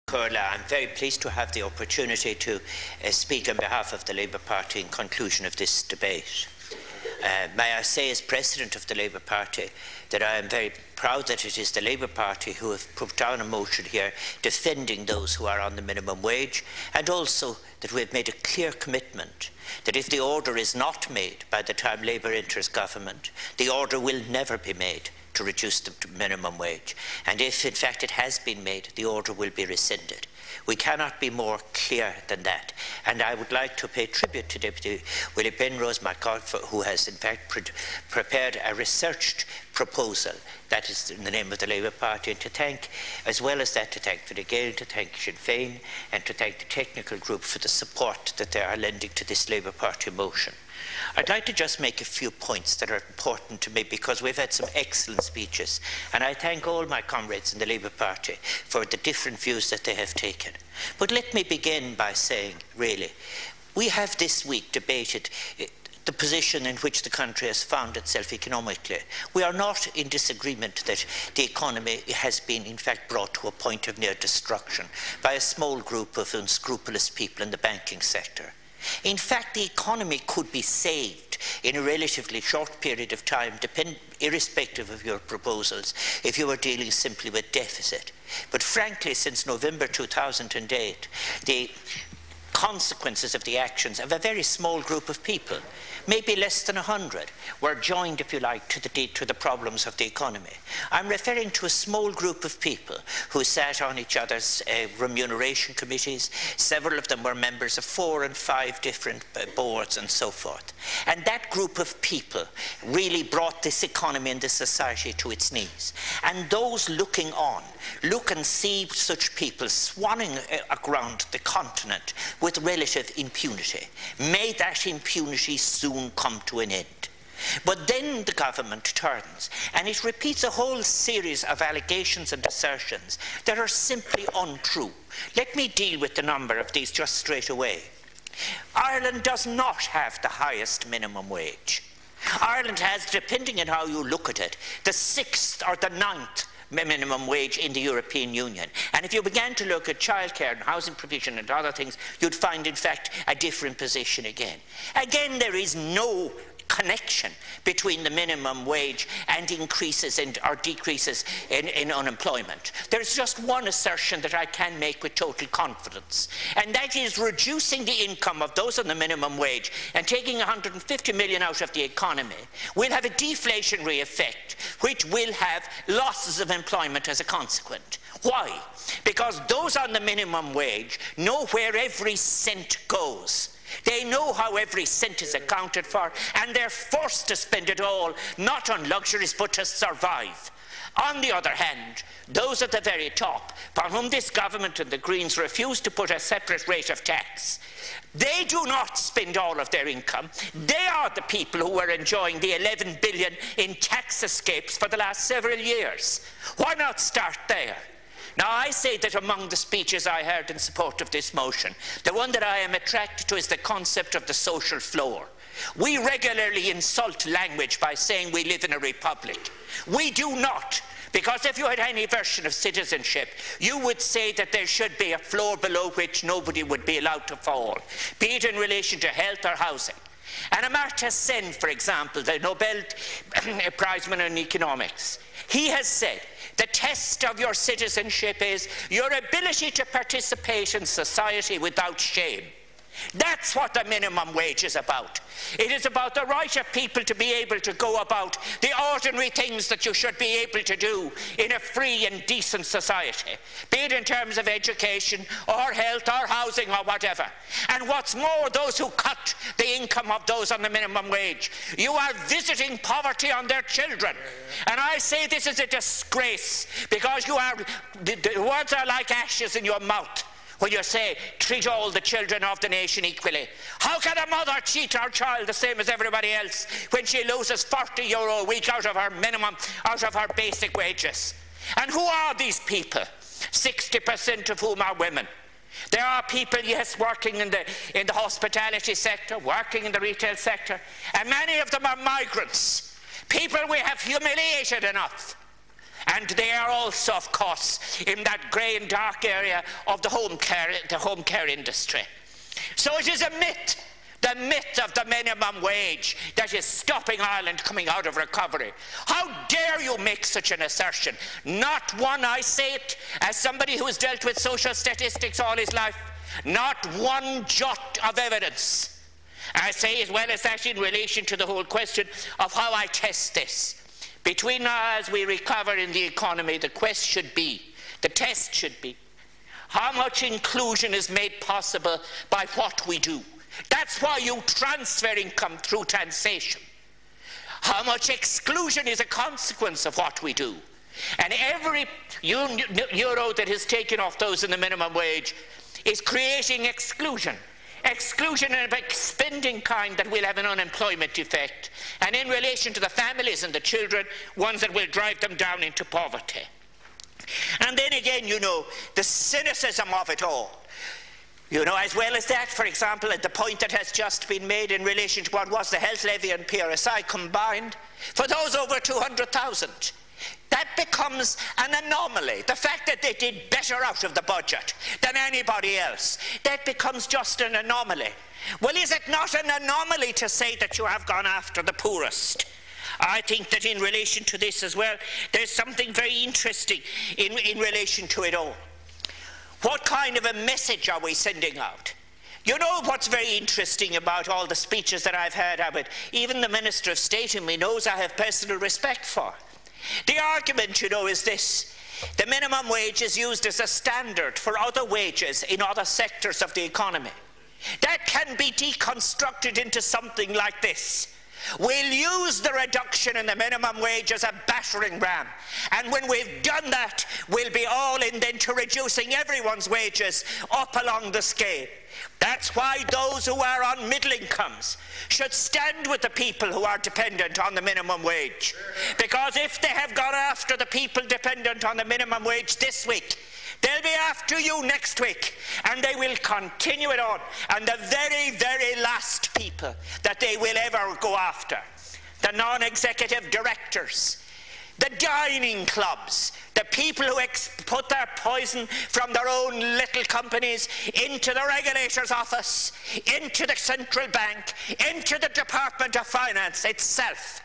Curla, I'm very pleased to have the opportunity to speak on behalf of the Labour Party in conclusion of this debate. May I say, as President of the Labour Party, that I am very proud that it is the Labour Party who have put down a motion here defending those who are on the minimum wage, and also that we have made a clear commitment that if the order is not made by the time Labour enters government, the order will never be made to reduce the minimum wage. And if in fact it has been made, the order will be rescinded. We cannot be more clear than that. And I would like to pay tribute to Deputy Willie Penrose, my colleague, who has in fact prepared a researched proposal that is in the name of the Labour Party, and to thank, as well as that, to thank Fine Gael, to thank Sinn Féin, and to thank the technical group for the support that they are lending to this Labour Party motion. I'd like to just make a few points that are important to me, because we've had some excellent speeches, and I thank all my comrades in the Labour Party for the different views that they have taken. But let me begin by saying, really, we have this week debated the position in which the country has found itself economically. We are not in disagreement that the economy has been in fact brought to a point of near destruction by a small group of unscrupulous people in the banking sector. In fact, the economy could be saved in a relatively short period of time, irrespective of your proposals, if you were dealing simply with deficit. But frankly, since November 2008, the consequences of the actions of a very small group of people, maybe less than 100, were joined, if you like, to the problems of the economy. I'm referring to a small group of people who sat on each other's remuneration committees. Several of them were members of 4 and 5 different boards and so forth. And that group of people really brought this economy and this society to its knees. And those looking on, look and see such people swanning around the continent with relative impunity. May that impunity soon come to an end. But then the government turns and it repeats a whole series of allegations and assertions that are simply untrue. Let me deal with the number of these just straight away. Ireland does not have the highest minimum wage. Ireland has, depending on how you look at it, the 6th or the 9th minimum wage in the European Union. And if you began to look at childcare and housing provision and other things, you'd find in fact a different position again. Again, there is no connection between the minimum wage and increases or decreases in unemployment. There's just one assertion that I can make with total confidence, and that is reducing the income of those on the minimum wage and taking 150 million out of the economy will have a deflationary effect, which will have losses of employment as a consequence. Why? Because those on the minimum wage know where every cent goes. They know how every cent is accounted for, and they're forced to spend it all, not on luxuries, but to survive. On the other hand, those at the very top, for whom this government and the Greens refuse to put a separate rate of tax, they do not spend all of their income. They are the people who are enjoying the 11 billion in tax escapes for the last several years. Why not start there? Now, I say that among the speeches I heard in support of this motion, the one that I am attracted to is the concept of the social floor. We regularly insult language by saying we live in a republic. We do not, because if you had any version of citizenship, you would say that there should be a floor below which nobody would be allowed to fall, be it in relation to health or housing. And Amartya Sen, for example, the Nobel Prize winner in economics, he has said, the test of your citizenship is your ability to participate in society without shame. That's what the minimum wage is about. It is about the right of people to be able to go about the ordinary things that you should be able to do in a free and decent society, be it in terms of education or health or housing or whatever. And what's more, those who cut the income of those on the minimum wage, you are visiting poverty on their children. And I say this is a disgrace, because the words are like ashes in your mouth when you say, treat all the children of the nation equally. How can a mother treat her child the same as everybody else when she loses €40 a week out of her minimum, out of her basic wages? And who are these people? 60% of whom are women. There are people, yes, working in the hospitality sector, working in the retail sector, and many of them are migrants. People we have humiliated enough. And they are also, of course, in that grey and dark area of the home care industry. So it is a myth, the myth of the minimum wage, that is stopping Ireland coming out of recovery. How dare you make such an assertion? Not one, I say it as somebody who has dealt with social statistics all his life, not one jot of evidence. I say as well as that in relation to the whole question of how I test this. Between now as we recover in the economy, the quest should be, the test should be, how much inclusion is made possible by what we do. That's why you transfer income through taxation. How much exclusion is a consequence of what we do. And every euro that is taken off those in the minimum wage is creating exclusion. Exclusion of a spending kind that will have an unemployment effect, and in relation to the families and the children, ones that will drive them down into poverty. And then again, you know, the cynicism of it all. You know, as well as that, for example, at the point that has just been made in relation to what was the health levy and PRSI combined, for those over 200,000, that becomes an anomaly. The fact that they did better out of the budget than anybody else, that becomes just an anomaly. Well, is it not an anomaly to say that you have gone after the poorest? I think that in relation to this as well, there's something very interesting in relation to it all. What kind of a message are we sending out? You know what's very interesting about all the speeches that I've heard of it, even the Minister of State, whom he knows I have personal respect for. The argument, you know, is this: the minimum wage is used as a standard for other wages in other sectors of the economy. That can be deconstructed into something like this. We'll use the reduction in the minimum wage as a battering ram, and when we've done that, we'll be all in then to reducing everyone's wages up along the scale. That's why those who are on middle incomes should stand with the people who are dependent on the minimum wage. Because if they have gone after the people dependent on the minimum wage this week, they'll be after you next week, and they will continue it on. And the very, very last people that they will ever go after, the non-executive directors, the dining clubs, the people who put their poison from their own little companies into the regulator's office, into the central bank, into the Department of Finance itself.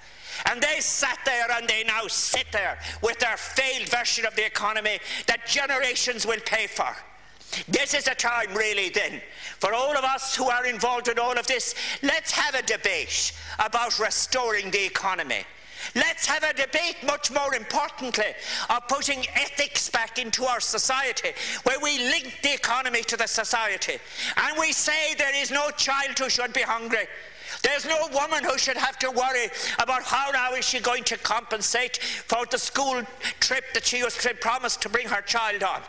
And they sat there, and they now sit there with their failed version of the economy that generations will pay for. This is a time really then for all of us who are involved in all of this. Let's have a debate about restoring the economy. Let's have a debate, much more importantly, of putting ethics back into our society, where we link the economy to the society. And we say there is no child who should be hungry. There's no woman who should have to worry about how now is she going to compensate for the school trip that she was promised to bring her child on.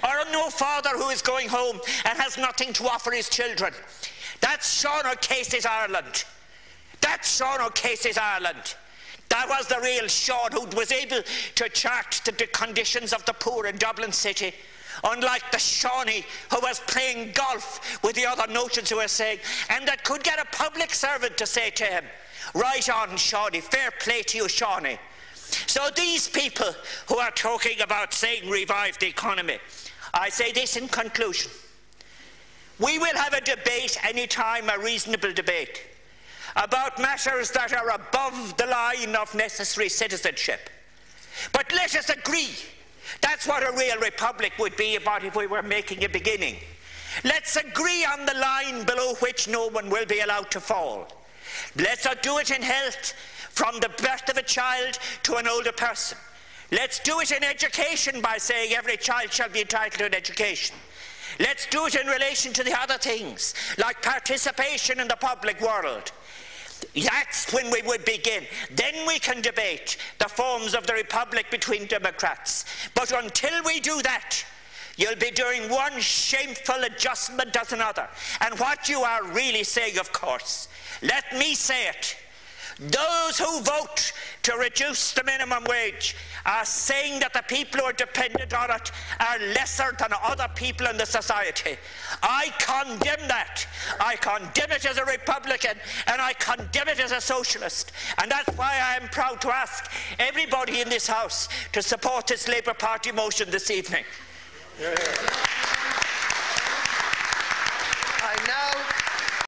Or no father who is going home and has nothing to offer his children. That's Sean O'Casey's Ireland. That's Sean O'Casey's Ireland. That was the real Sean who was able to chart the conditions of the poor in Dublin City. Unlike the Shawnee who was playing golf with the other notions who were saying, and that could get a public servant to say to him, right on, Shawnee, fair play to you, Shawnee. So these people who are talking about saying revive the economy, I say this in conclusion. We will have a debate any time, a reasonable debate, about matters that are above the line of necessary citizenship. But let us agree. That's what a real republic would be about if we were making a beginning. Let's agree on the line below which no one will be allowed to fall. Let's do it in health, from the birth of a child to an older person. Let's do it in education by saying every child shall be entitled to an education. Let's do it in relation to the other things, like participation in the public world. That's when we would begin. Then we can debate the forms of the republic between democrats. But until we do that, you'll be doing one shameful adjustment as another. And what you are really saying, of course, let me say it, Those who vote to reduce the minimum wage are saying that the people who are dependent on it are lesser than other people in the society. I condemn that. I condemn it as a Republican, and I condemn it as a socialist. And that's why I am proud to ask everybody in this House to support this Labour Party motion this evening. Yeah.